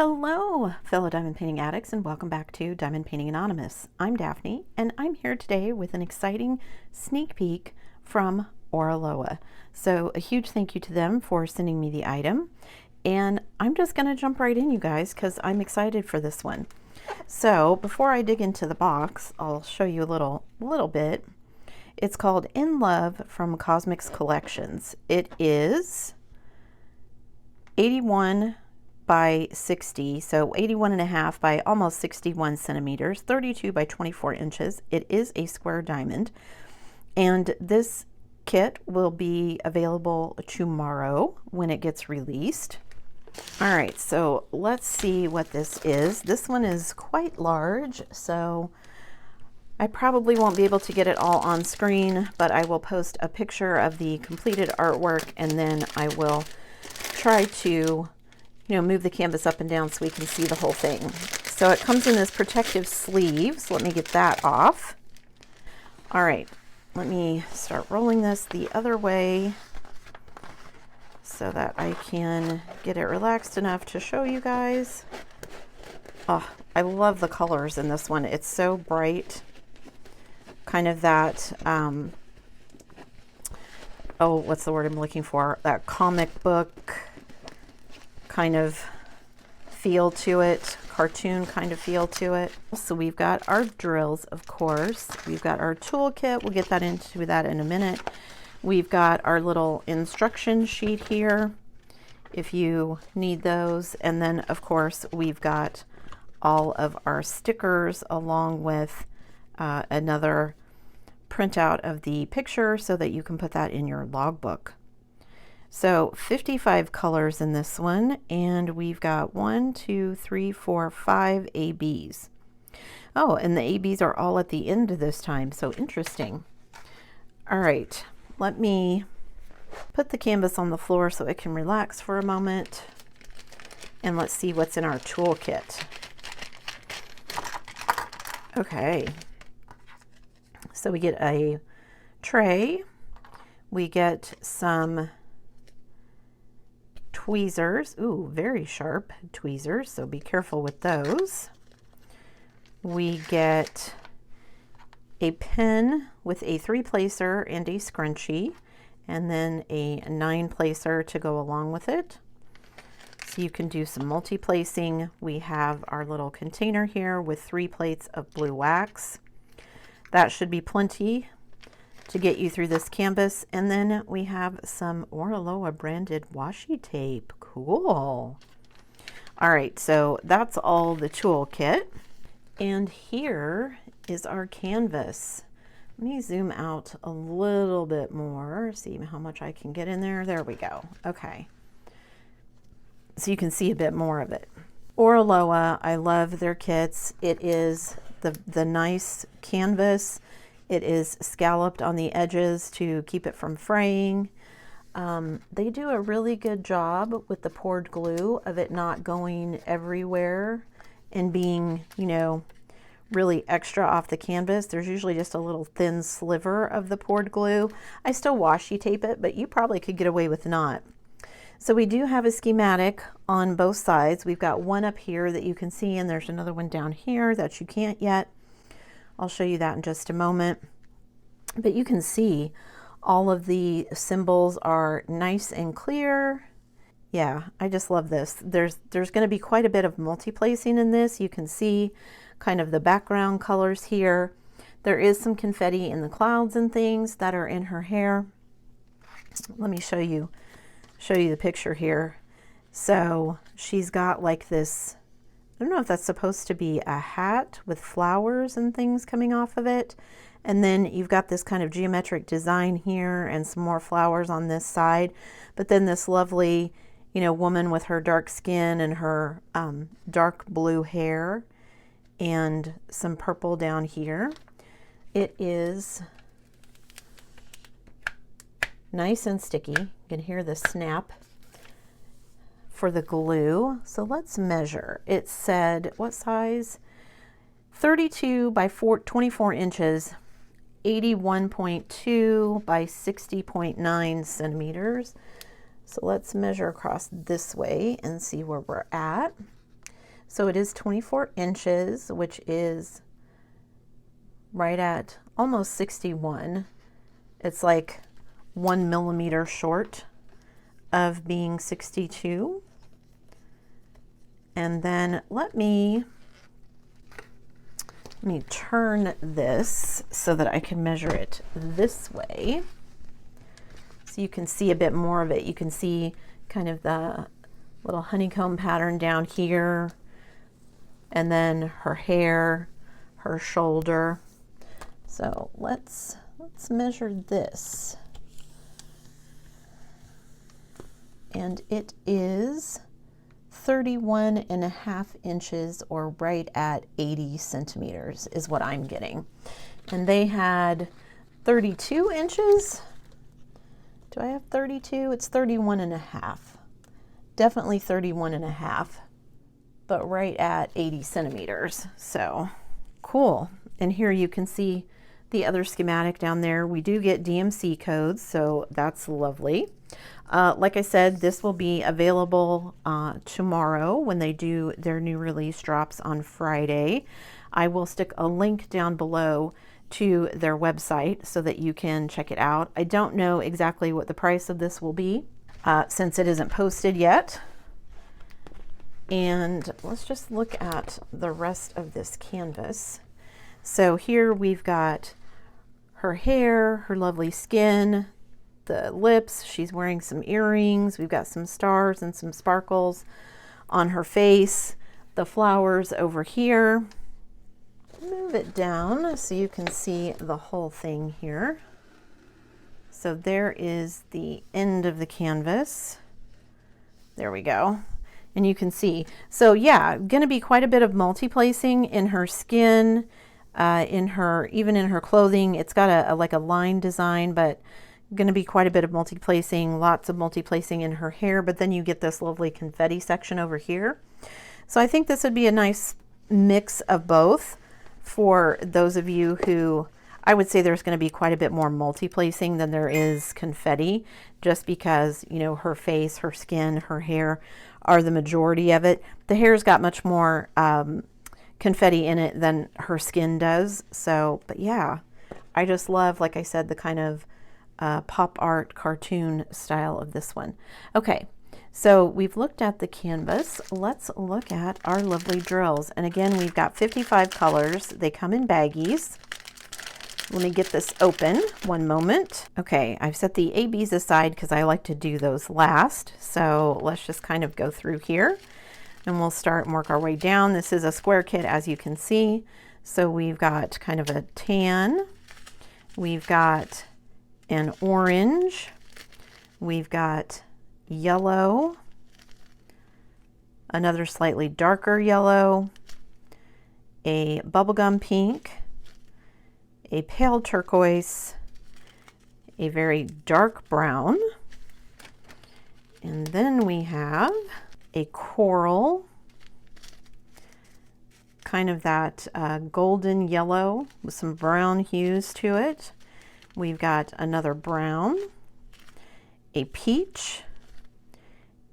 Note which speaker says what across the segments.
Speaker 1: Hello, fellow diamond painting addicts, and welcome back to Diamond Painting Anonymous. I'm Daphne, and I'm here today with an exciting sneak peek from Oraloa. So a huge thank you to them for sending me the item, and I'm just going to jump right in, you guys, because I'm excited for this one. So before I dig into the box, I'll show you a little bit. It's called In Love from Kosmiic Kollections. It is 81 by 60, so 81.5 by almost 61 centimeters, 32 by 24 inches. It is a square diamond, and this kit will be available tomorrow when it gets released. All right, so let's see what this is. This one is quite large, so I probably won't be able to get it all on screen, but I will post a picture of the completed artwork, and then I will try to move the canvas up and down so we can see the whole thing. So it comes in this protective sleeve, so let me get that off. All right, let me start rolling this the other way so that I can get it relaxed enough to show you guys. Oh, I love the colors in this one. It's so bright, kind of that, oh, what's the word I'm looking for? That comic book kind of feel to it, cartoon kind of feel to it. So we've got our drills, of course. We've got our toolkit. We'll get that into that in a minute. We've got our little instruction sheet here if you need those. And then, of course, we've got all of our stickers along with another printout of the picture so that you can put that in your logbook. So 55 colors in this one, and we've got 1, 2, 3, 4, 5 ABs. Oh, and the ABs are all at the end this time, so interesting. All right, let me put the canvas on the floor so it can relax for a moment, and let's see what's in our toolkit. Okay, so we get a tray, we get some tweezers. Ooh, very sharp tweezers, so be careful with those. We get a pen with a 3-placer and a scrunchie, and then a 9-placer to go along with it. So you can do some multi-placing. We have our little container here with 3 plates of blue wax. That should be plenty to get you through this canvas. And then we have some Oraloa branded washi tape. Cool. All right, so that's all the toolkit. And here is our canvas. Let me zoom out a little bit more, see how much I can get in there. There we go. Okay. So you can see a bit more of it. Oraloa, I love their kits. It is the nice canvas. It is scalloped on the edges to keep it from fraying. They do a really good job with the poured glue of it not going everywhere and being, really extra off the canvas. There's usually just a little thin sliver of the poured glue. I still washi tape it, but you probably could get away with not. So we do have a schematic on both sides. We've got one up here that you can see, and there's another one down here that you can't yet. I'll show you that in just a moment. But you can see all of the symbols are nice and clear. Yeah, I just love this. There's going to be quite a bit of multi-placing in this. You can see kind of the background colors here. There is some confetti in the clouds and things that are in her hair. Let me show you the picture here. So she's got like this, I don't know if that's supposed to be a hat with flowers and things coming off of it. And then you've got this kind of geometric design here and some more flowers on this side. But then this lovely, woman with her dark skin and her dark blue hair and some purple down here. It is nice and sticky. You can hear the snap for the glue. So let's measure. It said, what size? 32 by 24 inches, 81.2 by 60.9 centimeters. So let's measure across this way and see where we're at. So it is 24 inches, which is right at almost 61. It's like 1 millimeter short of being 62. And then let me turn this so that I can measure it this way, so you can see a bit more of it. You can see kind of the little honeycomb pattern down here, and then her hair, her shoulder. So let's measure this. And it is 31.5 inches, or right at 80 centimeters is what I'm getting. And they had 32 inches. Do I have 32? It's 31.5. Definitely 31.5, but right at 80 centimeters. So cool. And here you can see the other schematic down there. We do get DMC codes, so that's lovely. Like I said, this will be available tomorrow when they do their new release drops on Friday. I will stick a link down below to their website so that you can check it out. I don't know exactly what the price of this will be since it isn't posted yet. And let's just look at the rest of this canvas. So here we've got her hair, her lovely skin, the lips, she's wearing some earrings, we've got some stars and some sparkles on her face, the flowers over here. Move it down so you can see the whole thing here. So there is the end of the canvas. There we go. And you can see, so yeah, gonna be quite a bit of multi-placing in her skin, even in her clothing. It's got like a line design, but going to be quite a bit of multi-placing, lots of multi-placing in her hair, but then you get this lovely confetti section over here. So I think this would be a nice mix of both for those of you who, I would say there's going to be quite a bit more multi-placing than there is confetti, just because, you know, her face, her skin, her hair are the majority of it. The hair's got much more confetti in it than her skin does. So, but yeah, I just love, like I said, the kind of pop art cartoon style of this one. Okay, so we've looked at the canvas. Let's look at our lovely drills. And again, we've got 55 colors. They come in baggies. Let me get this open one moment. Okay, I've set the ABs aside because I like to do those last. So let's just kind of go through here and we'll start and work our way down. This is a square kit, as you can see. So we've got kind of a tan. We've got an orange, we've got yellow, another slightly darker yellow, a bubblegum pink, a pale turquoise, a very dark brown, and then we have a coral, kind of that golden yellow with some brown hues to it. We've got another brown, a peach,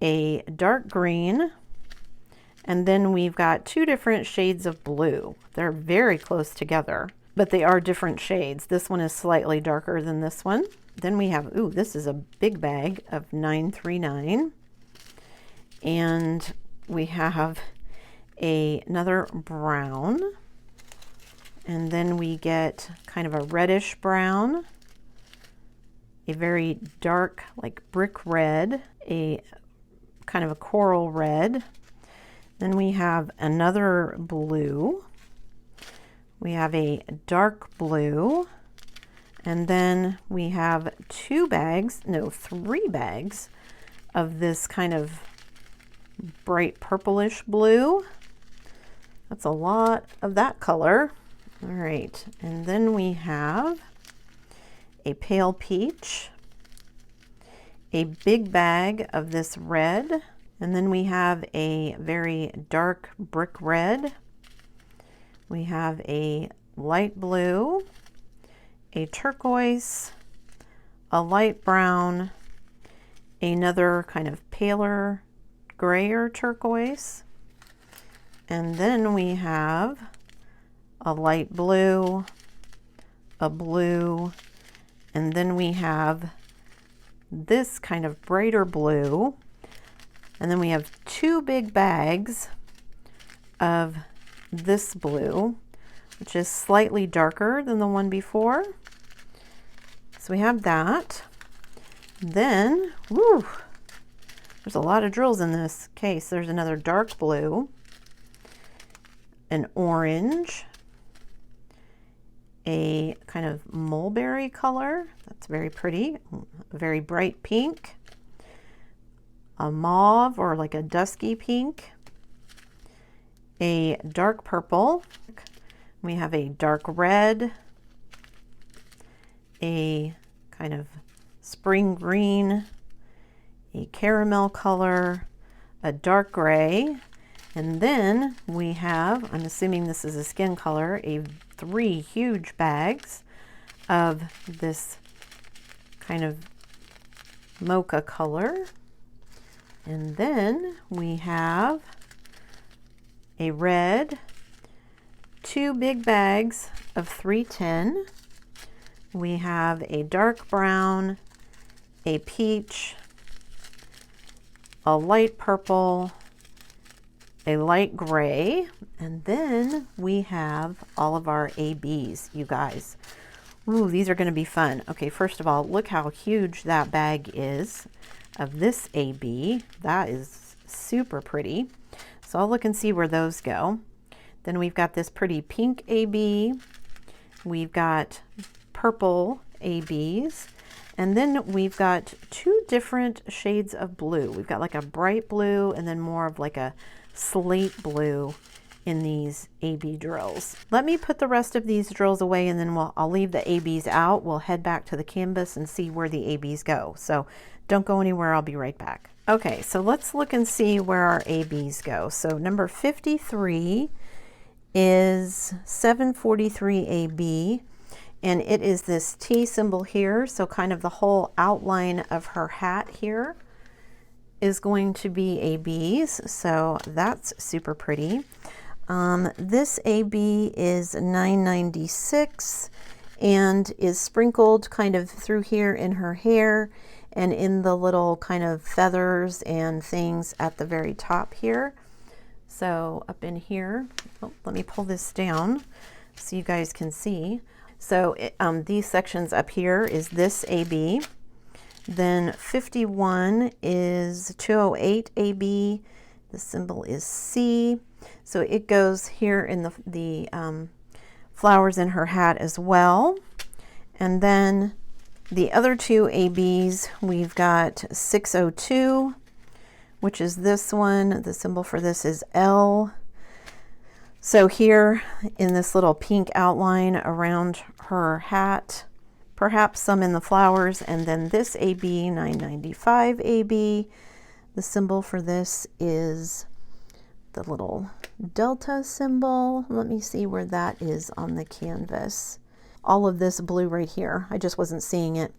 Speaker 1: a dark green, and then we've got two different shades of blue. They're very close together, but they are different shades. This one is slightly darker than this one. Then we have, ooh, this is a big bag of 939. And we have another brown. And then we get kind of a reddish brown, a very dark, like brick red, a kind of a coral red. Then we have another blue. We have a dark blue. And then we have three bags of this kind of bright purplish blue. That's a lot of that color. All right, and then we have a pale peach, a big bag of this red, and then we have a very dark brick red. We have a light blue, a turquoise, a light brown, another kind of paler grayer turquoise, And then we have a light blue, a blue, and then we have this kind of brighter blue. And then we have two big bags of this blue, which is slightly darker than the one before. So we have that. Then, woo, there's a lot of drills in this case. There's another dark blue, an orange, a kind of mulberry color. That's very pretty. A very bright pink, a mauve or like a dusky pink, a dark purple. We have a dark red, a kind of spring green, a caramel color, a dark gray, and then we have, I'm assuming this is a skin color, three huge bags of this kind of mocha color. And then we have a red, two big bags of 310. We have a dark brown, a peach, a light purple, a light gray, and then we have all of our ABs, you guys. Ooh, these are going to be fun. Okay, first of all, look how huge that bag is of this AB. That is super pretty. So I'll look and see where those go. Then we've got this pretty pink AB. We've got purple ABs. And then we've got two different shades of blue. We've got like a bright blue and then more of like a slate blue in these AB drills. Let me put the rest of these drills away and then I'll leave the ABs out. We'll head back to the canvas and see where the ABs go. So don't go anywhere, I'll be right back. Okay, so let's look and see where our ABs go. So number 53 is 743 AB, and it is this T symbol here. So kind of the whole outline of her hat here is going to be ABs. So that's super pretty. This AB is 996 and is sprinkled kind of through here in her hair and in the little kind of feathers and things at the very top here. So up in here, oh, let me pull this down so you guys can see. So these sections up here is this AB. Then 51 is 208 AB. The symbol is C. So it goes here in the flowers in her hat as well. And then the other two ABs, we've got 602, which is this one. The symbol for this is L. So here in this little pink outline around her hat, perhaps some in the flowers, and then this AB, 995 AB, the symbol for this is the little delta symbol. Let me see where that is on the canvas. All of this blue right here, I just wasn't seeing it.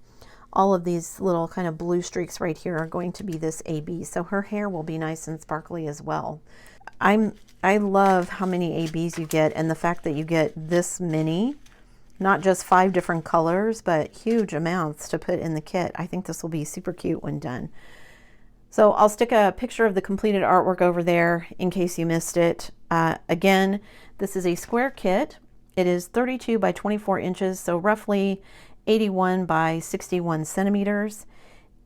Speaker 1: All of these little kind of blue streaks right here are going to be this AB, so her hair will be nice and sparkly as well. I love how many ABs you get, and the fact that you get this many, not just 5 different colors, but huge amounts to put in the kit. I think this will be super cute when done. So I'll stick a picture of the completed artwork over there in case you missed it. Again, this is a square kit. It is 32 by 24 inches, so roughly 81 by 61 centimeters.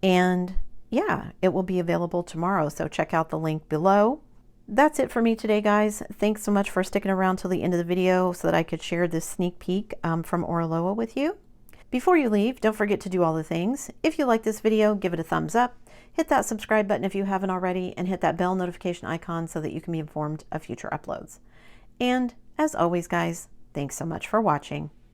Speaker 1: And yeah, it will be available tomorrow, so check out the link below. That's it for me today, guys. Thanks so much for sticking around till the end of the video so that I could share this sneak peek from Oraloa with you. Before you leave, don't forget to do all the things. If you like this video, give it a thumbs up, hit that subscribe button if you haven't already, and hit that bell notification icon so that you can be informed of future uploads. And as always, guys, thanks so much for watching.